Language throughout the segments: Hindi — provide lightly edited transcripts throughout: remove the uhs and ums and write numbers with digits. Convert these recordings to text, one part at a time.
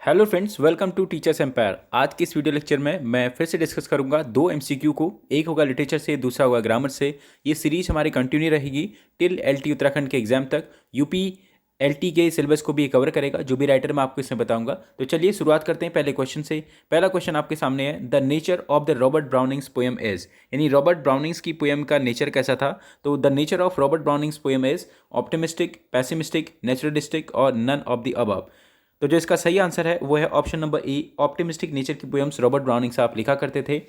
Hello friends, welcome to Teachers Empire. आज के इस वीडियो लेक्चर में मैं फिर से डिस्कस करूंगा दो एमसीक्यू को। एक होगा लिटरेचर से, दूसरा होगा ग्रामर से। ये सीरीज हमारी कंटिन्यू रहेगी टिल एलटी उत्तराखंड के एग्जाम तक। यूपी एलटी के सिलेबस को भी कवर करेगा, जो भी राइटर मैं आपको इसमें बताऊंगा। तो चलिए शुरुआत करते हैं पहले क्वेश्चन से। पहला क्वेश्चन आपके सामने है, the nature of the Robert Browning's poem is, यानी रॉबर्ट ब्राउनिंग्स की पोएम का नेचर कैसा था। तो the nature of Robert Browning's poem is optimistic, pessimistic, naturalistic और नन ऑफ द अबव। तो जो इसका सही आंसर है वो है option number A, optimistic nature की पोएम्स रॉबर्ट ब्राउनिंग साहब लिखा करते थे।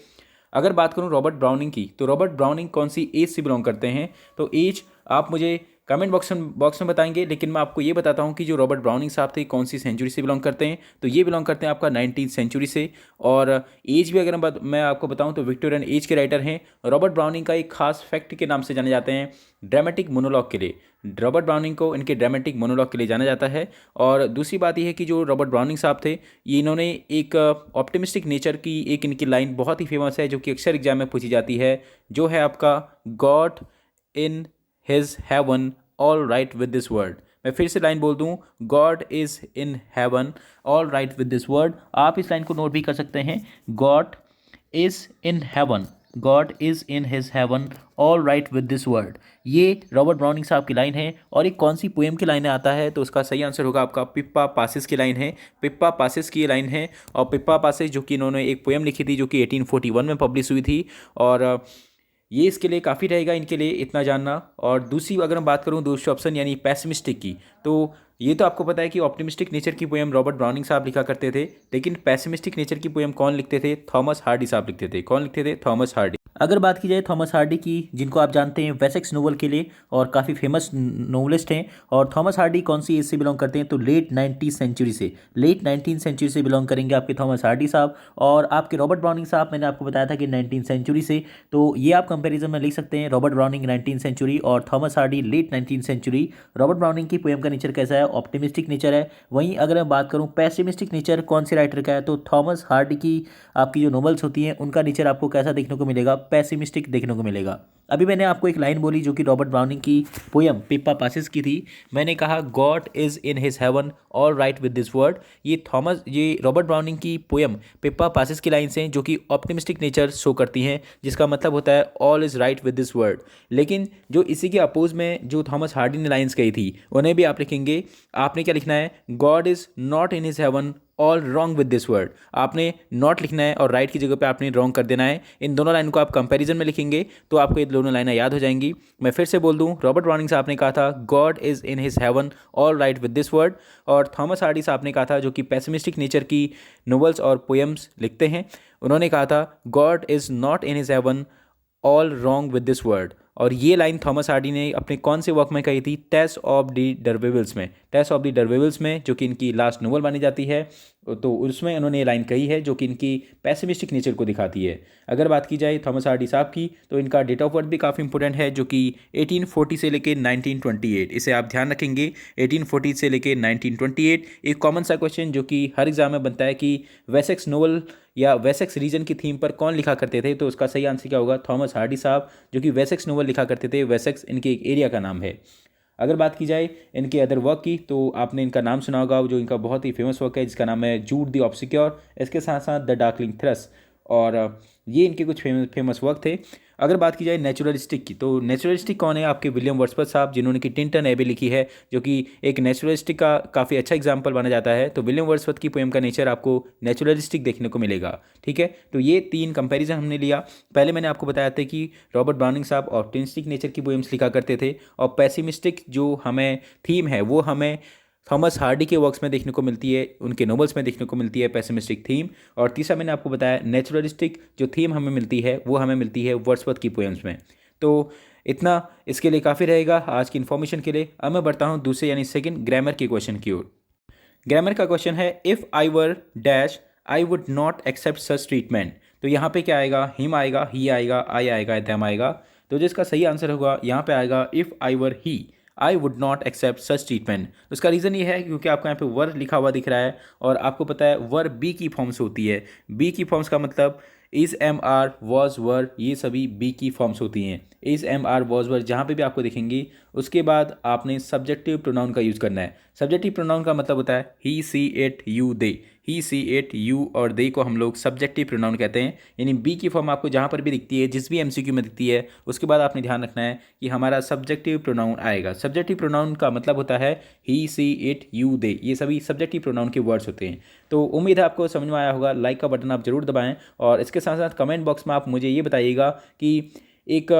अगर बात करूं रॉबर्ट ब्राउनिंग की, तो रॉबर्ट ब्राउनिंग कौन सी एज से बिलोंग करते हैं, तो एज आप मुझे कमेंट बॉक्स में बताएंगे। लेकिन मैं आपको ये बताता हूँ कि जो रॉबर्ट ब्राउनिंग साहब थे कौन सी सेंचुरी से बिलोंग करते हैं, तो ये बिलोंग करते हैं आपका 19th सेंचुरी से। और एज भी अगर मैं आपको बताऊँ तो विक्टोरियन एज के राइटर हैं। रॉबर्ट ब्राउनिंग का एक खास फैक्ट के नाम से जाने जाते हैं, ड्रामेटिक मोनोलॉग के लिए। रॉबर्ट ब्राउनिंग को इनके ड्रामेटिक मोनोलॉग के लिए जाना जाता है। और दूसरी बात यह है कि जो रॉबर्ट ब्राउनिंग साहब थे, ये इन्होंने एक ऑप्टिमिस्टिक नेचर की एक इनकी लाइन बहुत ही फेमस है, जो कि अक्सर एग्जाम में पूछी जाती है, जो है आपका God in his heaven all right with this word. मैं फिर से लाइन बोल दूं, God is in heaven all right with this word. आप इस लाइन को नोट भी कर सकते हैं, God is in heaven, God is in his heaven all right with this word. ये रॉबर्ट ब्राउनिंग साहब की लाइन है। और एक कौन सी पोएम की लाइन आता है, तो उसका सही आंसर होगा आपका पिप्पा पासिस की लाइन है। पिप्पा पासिस की लाइन है। और पिप्पा पासिस जो कि इन्होंने एक पोएम लिखी थी, जो कि 1841 में पब्लिश हुई थी। और ये इसके लिए काफ़ी रहेगा, इनके लिए इतना जानना। और दूसरी अगर मैं बात करूँ दूसरे ऑप्शन यानी पैसिमिस्टिक की, तो ये तो आपको पता है कि ऑप्टिमिस्टिक नेचर की पोएम रॉबर्ट ब्राउनिंग साहब लिखा करते थे। लेकिन पैसिमिस्टिक नेचर की पोएम कौन लिखते थे, थॉमस हार्डी साहब लिखते थे। कौन लिखते थे, थॉमस हार्डी। अगर बात की जाए थॉमस हार्डी की, जिनको आप जानते हैं वेसेक्स नोवेल के लिए और काफ़ी फेमस नोवेलिस्ट हैं। और थॉमस हार्डी कौन सी एज से बिलोंग करते हैं, तो लेट 19th सेंचुरी से, लेट 19th सेंचुरी से बिलोंग करेंगे आपके थॉमस हार्डी साहब। और आपके रॉबर्ट ब्राउनिंग साहब मैंने आपको बताया था कि 19th सेंचुरी से। तो ये आप कंपैरिजन में लिख सकते हैं, रॉबर्ट ब्राउनिंग 19th सेंचुरी और Thomas Hardy late 19th century. Robert Browning की पोएम का नेचर कैसा है, ऑप्टिमिस्टिक नेचर है। वहीं अगर मैं बात करूं पैसिमिस्टिक नेचर कौन से राइटर का है, तो थॉमस हार्डी की आपकी जो नॉवेल्स होती हैं उनका नेचर आपको कैसा देखने को मिलेगा, पैसिमिस्टिक देखने को मिलेगा। अभी मैंने आपको एक लाइन बोली जो कि रॉबर्ट ब्राउनिंग की पोएम पिप्पा पासिस की थी। मैंने कहा God is in his heaven all right with this word. ये रॉबर्ट ब्राउनिंग की पोएम पिप्पा पासिस की लाइन्स हैं, जो कि ऑप्टिमिस्टिक नेचर शो करती हैं, जिसका मतलब होता है all is right with this word. लेकिन जो इसी के अपोज में जो थॉमस हार्डी ने लाइन्स कही थी, उन्हें भी आप लिखेंगे। आपने क्या लिखना है, God is not in his heaven all wrong with this word. आपने नॉट लिखना है और राइट की जगह पे आपने रॉन्ग कर देना है। इन दोनों लाइन को आप कंपैरिजन में लिखेंगे तो आपको ये दोनों लाइनें याद हो जाएंगी। मैं फिर से बोल दूं, रॉबर्ट ब्राउनिंग साहब ने कहा था God is in his heaven all right with this word. और थॉमस हार्डी साहब ने कहा था, जो कि पेसिमिस्टिक नेचर की नोवेल्स और पोएम्स लिखते हैं, उन्होंने कहा था God is not in his heaven all wrong with this word. और ये लाइन थॉमस हार्डी ने अपने कौन से वर्क में कही थी, टेस्ट ऑफ द डरवेविल्स में। टेस्ट ऑफ द डरवेविल्स में, जो कि इनकी लास्ट नोवेल मानी जाती है, तो उसमें उन्होंने ये लाइन कही है, जो कि इनकी पैसिमिस्टिक नेचर को दिखाती है। अगर बात की जाए थॉमस हार्डी साहब की, तो इनका डेट ऑफ बर्थ भी काफ़ी इंपॉर्टेंट है, जो कि 1840 से लेकर 1928। इसे आप ध्यान रखेंगे, 1840 से लेकर 1928। एक कॉमन सा क्वेश्चन जो कि हर एग्जाम में बनता है कि वेसेक्स नोवेल या वेसेक्स रीजन की थीम पर कौन लिखा करते थे, तो उसका सही आंसर क्या होगा, थॉमस हार्डी साहब, जो कि वेसेक्स नोवेल लिखा करते थे। वेसेक्स इनके एक एरिया का नाम है। अगर बात की जाए इनके अदर वर्क की, तो आपने इनका नाम सुना होगा, जो इनका बहुत ही फेमस वर्क है, जिसका नाम है जूड द ऑब्सक्योर। इसके साथ साथ द डार्कलिंग थ्रस। और ये इनके कुछ फेमस वर्क थे। अगर बात की जाए नेचुरलिस्टिक की, तो नेचुरलिस्टिक कौन है, आपके विलियम वर्ड्सवर्थ साहब, जिन्होंने कि टिंटन एबे लिखी है, जो कि एक नेचुरलिस्टिक का काफ़ी अच्छा एग्जाम्पल माना जाता है। तो विलियम वर्ड्सवर्थ की पोएम का नेचर आपको नेचुरलिस्टिक देखने को मिलेगा। ठीक है, तो ये तीन कंपैरिजन हमने लिया। पहले मैंने आपको बताया था कि रॉबर्ट ब्राउनिंग साहब ऑप्टिमिस्टिक नेचर की पोएम्स लिखा करते थे, और पेसिमिस्टिक जो हमें थीम है वो हमें थॉमस हार्डी के वर्क्स में देखने को मिलती है, उनके नोवेल्स में देखने को मिलती है पेसिमिस्टिक थीम। और तीसरा मैंने आपको बताया नेचुरलिस्टिक जो थीम हमें मिलती है वो हमें मिलती है वर्ड्सवर्थ की पोएम्स में। तो इतना इसके लिए काफ़ी रहेगा आज की इन्फॉर्मेशन के लिए। अब मैं बढ़ता हूँ दूसरे यानी सेकंड ग्रामर के क्वेश्चन की ओर। ग्रामर का क्वेश्चन है, if I were dash I would not accept such treatment. तो यहाँ पे क्या आएगा, हिम आएगा, ही आएगा, आई आएगा, दैम आएगा। तो जिसका सही आंसर होगा यहाँ पे आएगा if I were he I would not accept such treatment. उसका रीज़न ये है क्योंकि आपको यहाँ पे वर लिखा हुआ दिख रहा है, और आपको पता है वर बी की फॉर्म्स होती है। बी की फॉर्म्स का मतलब इज़, एम आर, वॉज, वर, ये सभी बी की फॉर्म्स होती हैं। इज़, एम आर, वॉज, वर जहाँ पे भी आपको दिखेंगी, उसके बाद आपने सब्जेक्टिव प्रोनाउन का यूज़ करना है। सब्जेक्टिव प्रोनाउन का मतलब होता है he, she, it, you, they. He, she, it, you और दे को हम लोग सब्जेक्टिव प्रोनाउन कहते हैं। यानी बी की फॉर्म आपको जहाँ पर भी दिखती है, जिस भी एमसीक्यू में दिखती है, उसके बाद आपने ध्यान रखना है कि हमारा सब्जेक्टिव प्रोनाउन आएगा। सब्जेक्टिव प्रोनाउन का मतलब होता है ही, सी, इट, यू, दे, ये सभी सब्जेक्टिव प्रोनाउन के वर्ड्स होते हैं। तो उम्मीद है आपको समझ में आया होगा। लाइक का बटन आप जरूर दबाएं और इसके साथ साथ कमेंट बॉक्स में आप मुझे ये बताइएगा कि एक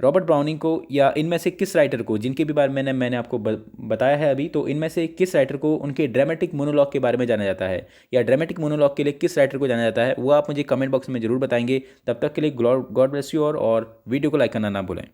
रॉबर्ट ब्राउनिंग को या इनमें से किस राइटर को, जिनके भी बारे में मैंने आपको बताया है अभी, तो इनमें से किस राइटर को उनके ड्रामेटिक मोनोलॉग के बारे में जाना जाता है, या ड्रामेटिक मोनोलॉग के लिए किस राइटर को जाना जाता है, वो आप मुझे कमेंट बॉक्स में जरूर बताएंगे। तब तक के लिए गॉड ब्लेस यू और वीडियो को लाइक करना ना भूलें।